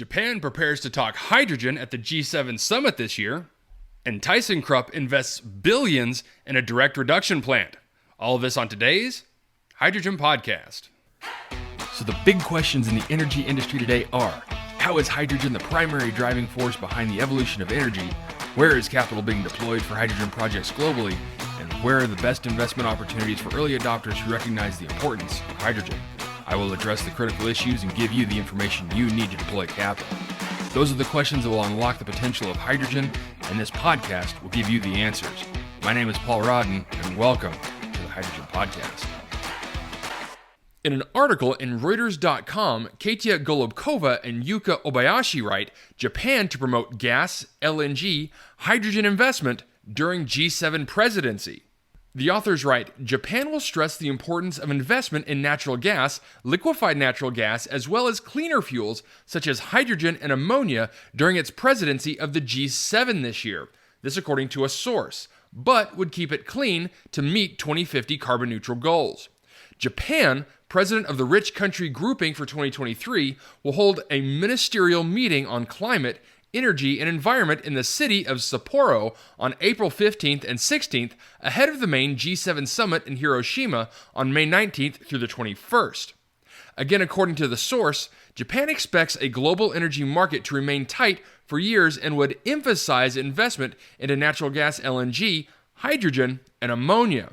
Japan prepares to talk hydrogen at the G7 summit this year, and thyssenkrupp invests billions in a direct reduction plant. All of this on today's Hydrogen Podcast. So the big questions in the energy industry today are, how is hydrogen the primary driving force behind the evolution of energy? Where is capital being deployed for hydrogen projects globally? And where are the best investment opportunities for early adopters who recognize the importance of hydrogen? I will address the critical issues and give you the information you need to deploy capital. Those are the questions that will unlock the potential of hydrogen, and this podcast will give you the answers. My name is Paul Rodden, and welcome to the Hydrogen Podcast. In an article in Reuters.com, Katia Golubkova and Yuka Obayashi write, Japan to promote gas, LNG, hydrogen investment during G7 presidency. The authors write, Japan will stress the importance of investment in natural gas, liquefied natural gas, as well as cleaner fuels such as hydrogen and ammonia during its presidency of the G7 this year. This according to a source, but would keep it clean to meet 2050 carbon neutral goals. Japan, president of the Rich Country Grouping for 2023, will hold a ministerial meeting on climate, energy, and environment in the city of Sapporo on April 15th and 16th, ahead of the main G7 summit in Hiroshima on May 19th through the 21st. Again, according to the source, Japan expects a global energy market to remain tight for years and would emphasize investment into natural gas, LNG, hydrogen, and ammonia.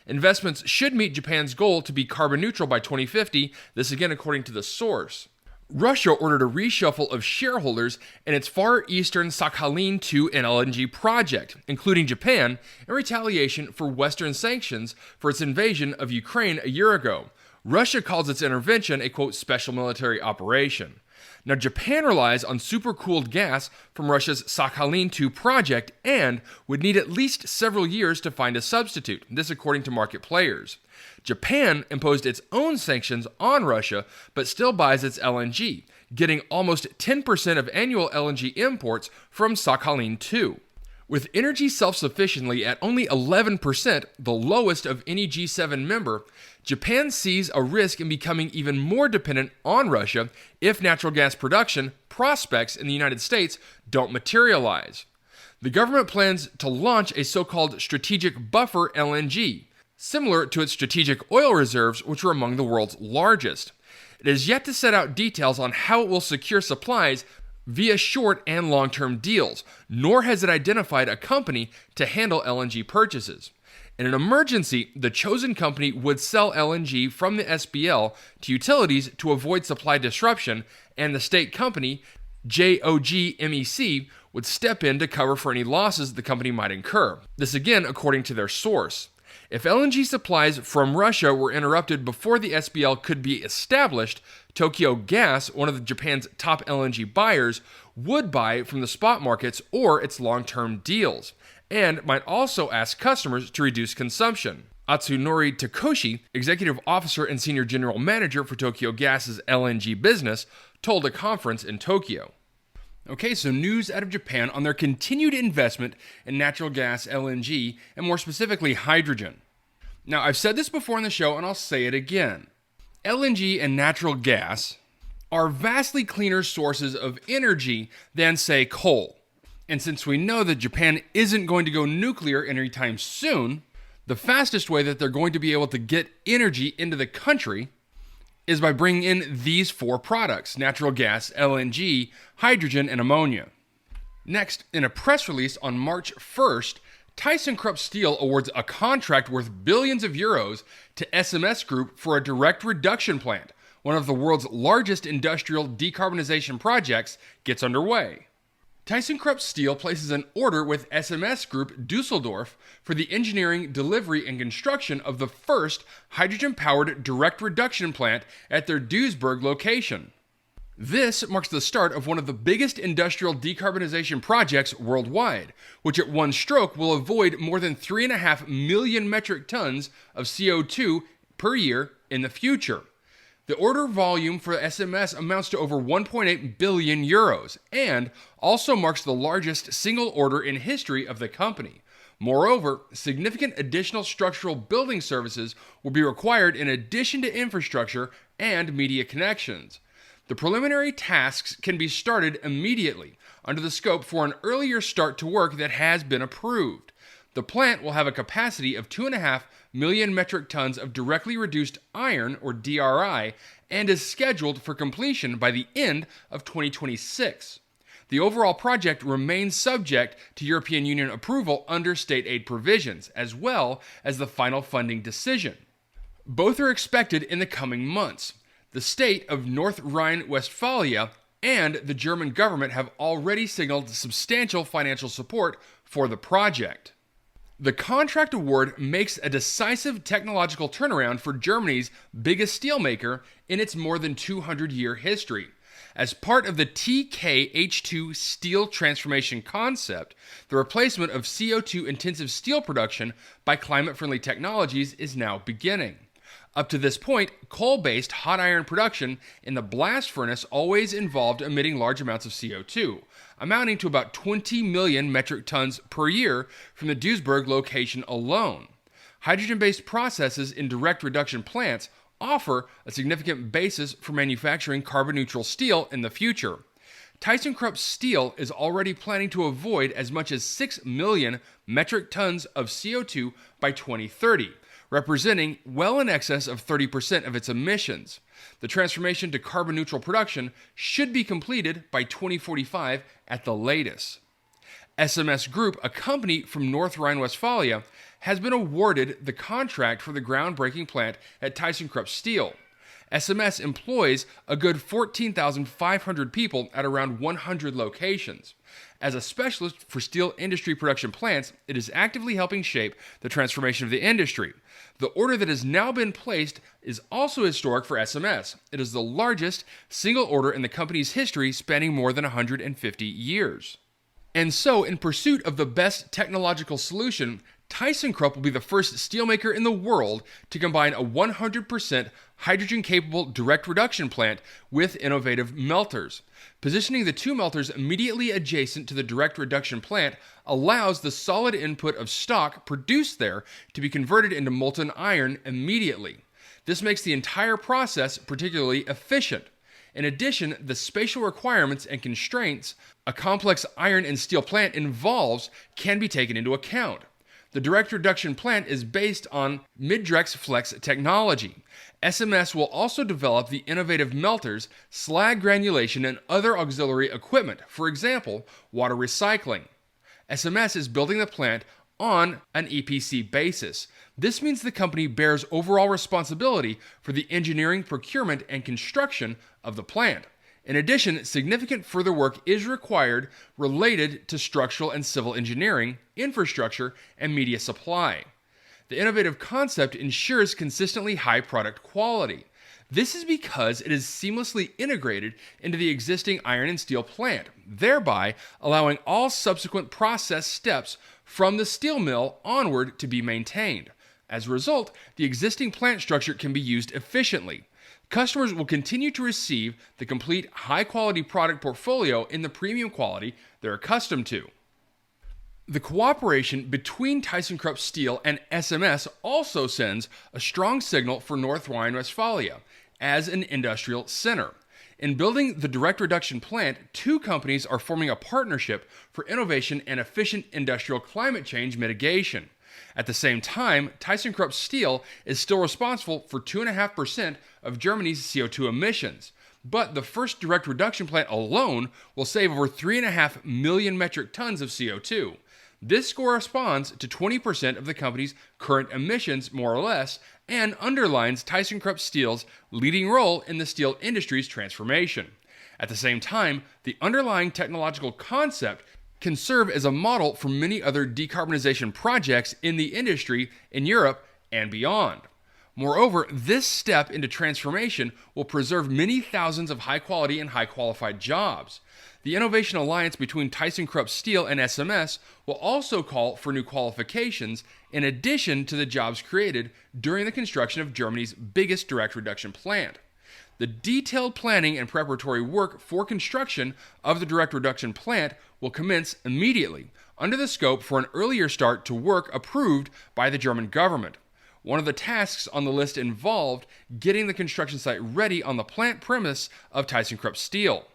Investments should meet Japan's goal to be carbon neutral by 2050, this again according to the source. Russia ordered a reshuffle of shareholders in its Far Eastern Sakhalin-2 and LNG project, including Japan, in retaliation for Western sanctions for its invasion of Ukraine a year ago. Russia calls its intervention a, quote, special military operation. Now, Japan relies on supercooled gas from Russia's Sakhalin-2 project and would need at least several years to find a substitute, this according to market players. Japan imposed its own sanctions on Russia, but still buys its LNG, getting almost 10% of annual LNG imports from Sakhalin-2. With energy self-sufficiency at only 11%, the lowest of any G7 member, Japan sees a risk in becoming even more dependent on Russia if natural gas production prospects in the United States don't materialize. The government plans to launch a so-called strategic buffer LNG, similar to its strategic oil reserves, which are among the world's largest. It is yet to set out details on how it will secure supplies via short and long-term deals, nor has it identified a company to handle LNG purchases. In an emergency, the chosen company would sell LNG from the SPL to utilities to avoid supply disruption, and the state company, JOGMEC, would step in to cover for any losses the company might incur. This again according to their source. If LNG supplies from Russia were interrupted before the SPL could be established, Tokyo Gas, one of Japan's top LNG buyers, would buy from the spot markets or its long-term deals, and might also ask customers to reduce consumption. Atsunori Takoshi, executive officer and senior general manager for Tokyo Gas's LNG business, told a conference in Tokyo. Okay, so news out of Japan on their continued investment in natural gas, LNG, and more specifically hydrogen. Now, I've said this before on the show, and I'll say it again. LNG and natural gas are vastly cleaner sources of energy than, say, coal. And since we know that Japan isn't going to go nuclear anytime soon, the fastest way that they're going to be able to get energy into the country is by bringing in these four products: natural gas, LNG, hydrogen, and ammonia. Next, in a press release on March 1st, thyssenkrupp Steel awards a contract worth billions of euros to SMS Group for a direct reduction plant. One of the world's largest industrial decarbonization projects gets underway. thyssenkrupp Steel places an order with SMS Group Dusseldorf for the engineering, delivery, and construction of the first hydrogen-powered direct reduction plant at their Duisburg location. This marks the start of one of the biggest industrial decarbonization projects worldwide, which at one stroke will avoid more than 3.5 million metric tons of CO2 per year in the future. The order volume for SMS amounts to over 1.8 billion euros and also marks the largest single order in history of the company. Moreover, significant additional structural building services will be required in addition to infrastructure and media connections. The preliminary tasks can be started immediately under the scope for an earlier start to work that has been approved. The plant will have a capacity of 2.5 million metric tons of directly reduced iron, or DRI, and is scheduled for completion by the end of 2026. The overall project remains subject to European Union approval under state aid provisions, as well as the final funding decision. Both are expected in the coming months. The state of North Rhine-Westphalia and the German government have already signaled substantial financial support for the project. The contract award makes a decisive technological turnaround for Germany's biggest steelmaker in its more than 200-year history. As part of the TKH2 steel transformation concept, the replacement of CO2-intensive steel production by climate-friendly technologies is now beginning. Up to this point, coal-based hot iron production in the blast furnace always involved emitting large amounts of CO2, amounting to about 20 million metric tons per year from the Duisburg location alone. Hydrogen-based processes in direct reduction plants offer a significant basis for manufacturing carbon-neutral steel in the future. thyssenkrupp Steel is already planning to avoid as much as 6 million metric tons of CO2 by 2030, representing well in excess of 30% of its emissions. The transformation to carbon-neutral production should be completed by 2045 at the latest. SMS Group, a company from North Rhine-Westphalia, has been awarded the contract for the groundbreaking plant at thyssenkrupp Steel. SMS employs a good 14,500 people at around 100 locations. As a specialist for steel industry production plants, it is actively helping shape the transformation of the industry. The order that has now been placed is also historic for SMS. It is the largest single order in the company's history, spanning more than 150 years. And so, in pursuit of the best technological solution, thyssenkrupp will be the first steelmaker in the world to combine a 100% hydrogen-capable direct reduction plant with innovative melters. Positioning the two melters immediately adjacent to the direct reduction plant allows the solid input of stock produced there to be converted into molten iron immediately. This makes the entire process particularly efficient. In addition, the spatial requirements and constraints a complex iron and steel plant involves can be taken into account. The direct reduction plant is based on Midrex Flex technology. SMS will also develop the innovative melters, slag granulation, and other auxiliary equipment, for example, water recycling. SMS is building the plant on an EPC basis. This means the company bears overall responsibility for the engineering, procurement, and construction of the plant. In addition, significant further work is required related to structural and civil engineering, infrastructure, and media supply. The innovative concept ensures consistently high product quality. This is because it is seamlessly integrated into the existing iron and steel plant, thereby allowing all subsequent process steps from the steel mill onward to be maintained. As a result, the existing plant structure can be used efficiently. Customers will continue to receive the complete high-quality product portfolio in the premium quality they're accustomed to. The cooperation between thyssenkrupp Steel and SMS also sends a strong signal for North Rhine-Westphalia as an industrial center. In building the direct reduction plant, two companies are forming a partnership for innovation and efficient industrial climate change mitigation. At the same time, thyssenkrupp Steel is still responsible for 2.5% of Germany's CO2 emissions, but the first direct reduction plant alone will save over 3.5 million metric tons of CO2. This corresponds to 20% of the company's current emissions, more or less, and underlines thyssenkrupp Steel's leading role in the steel industry's transformation. At the same time, the underlying technological concept can serve as a model for many other decarbonization projects in the industry in Europe and beyond. Moreover, this step into transformation will preserve many thousands of high-quality and high-qualified jobs. The Innovation Alliance between thyssenkrupp Steel and SMS will also call for new qualifications in addition to the jobs created during the construction of Germany's biggest direct reduction plant. The detailed planning and preparatory work for construction of the direct reduction plant will commence immediately under the scope for an earlier start to work approved by the German government. One of the tasks on the list involved getting the construction site ready on the plant premise of thyssenkrupp Steel.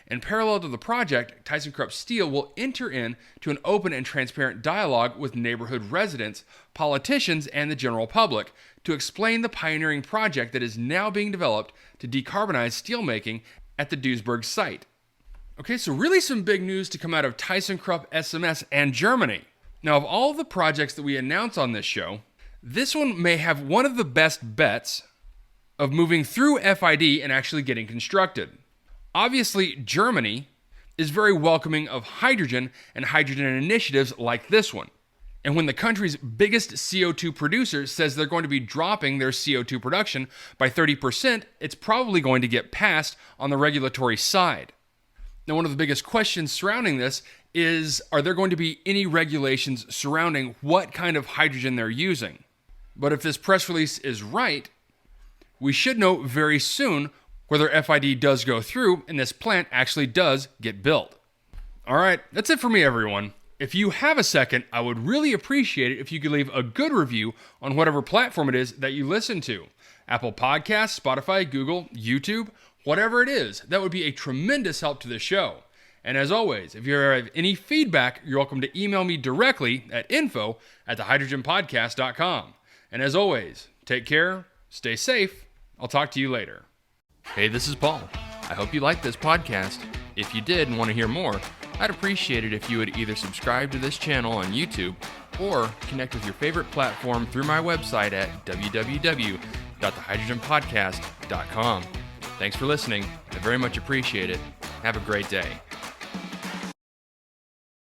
In parallel to the project, thyssenkrupp Steel will enter into an open and transparent dialogue with neighborhood residents, politicians, and the general public to explain the pioneering project that is now being developed to decarbonize steelmaking at the Duisburg site. Okay, so really some big news to come out of thyssenkrupp SMS and Germany. Now, of all the projects that we announce on this show, this one may have one of the best bets of moving through FID and actually getting constructed. Obviously, Germany is very welcoming of hydrogen and hydrogen initiatives like this one. And when the country's biggest CO2 producer says they're going to be dropping their CO2 production by 30%, it's probably going to get passed on the regulatory side. Now, one of the biggest questions surrounding this is, are there going to be any regulations surrounding what kind of hydrogen they're using? But if this press release is right, we should know very soon whether FID does go through and this plant actually does get built. All right, that's it for me, everyone. If you have a second, I would really appreciate it if you could leave a good review on whatever platform it is that you listen to. Apple Podcasts, Spotify, Google, YouTube, whatever it is. That would be a tremendous help to the show. And as always, if you have any feedback, you're welcome to email me directly at info@thehydrogenpodcast.com. And as always, take care, stay safe. I'll talk to you later. Hey, this is Paul. I hope you liked this podcast. If you did and want to hear more, I'd appreciate it if you would either subscribe to this channel on YouTube or connect with your favorite platform through my website at www.thehydrogenpodcast.com. Thanks for listening. I very much appreciate it. Have a great day.